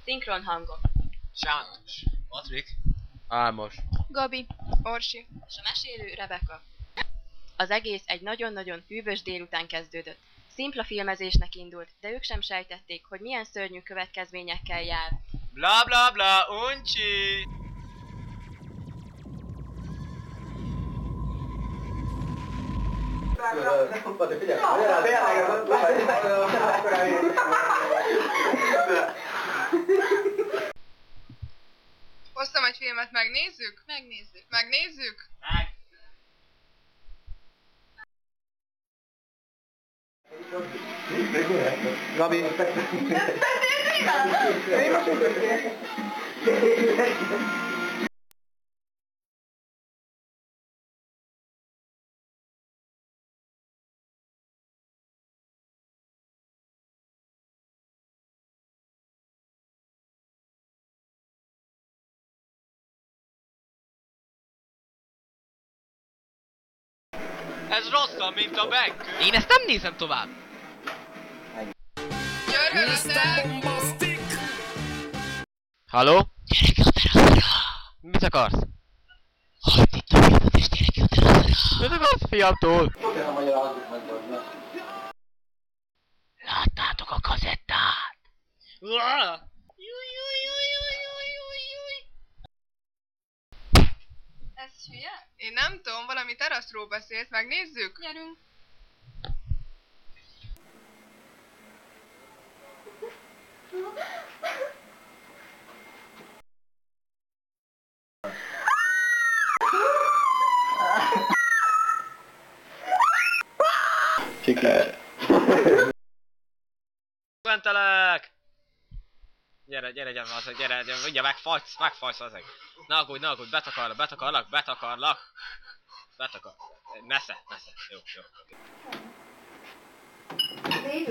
Szinkron hangok. Sántus. Patrik. Álmos. Gabi. Orsi. És a mesélő Rebeka. Az egész egy nagyon-nagyon hűvös délután kezdődött. Szimpla filmezésnek indult, de ők sem sejtették, hogy milyen szörnyű következményekkel jár. Bla bla bla, uncsi! Hoztam egy filmet, megnézzük? Megnézzük. Megnézzük? Meg! Gabi. Ez rosszabb, mint a Beck! Én ezt nem nézem tovább! Györgölöttek! Halló? Gyere ki a teraszra! Mit akarsz? Hagyd itt a filmet és gyere ki a teraszra! Mit akarsz fiamtól? Láttátok a kazettát? Ez hülye? Én nem tudom, valami teraszról beszélsz, megnézzük? Gyerünk. Mentelek! Gyere, ugye megfajsz azek. Ne aggódj, betakarlak. Nesze, jó.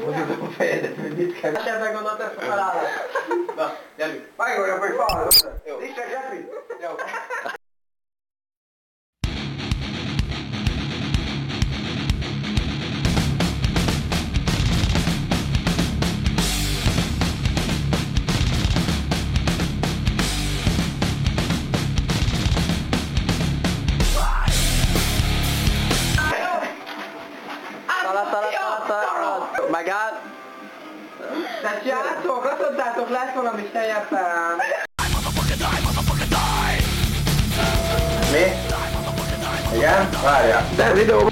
Mozgatok a fejedet, hogy mit kell. Esetleg oda tesz a felállás. Na, gyerünk. Vágolja, hogy falra. Jó. Isten, Jeffrey. Jó. Talat. Megáll. De srácok, azt mondtátok, lesz valami fejepen. Mi? Igen? Várjál. De videó.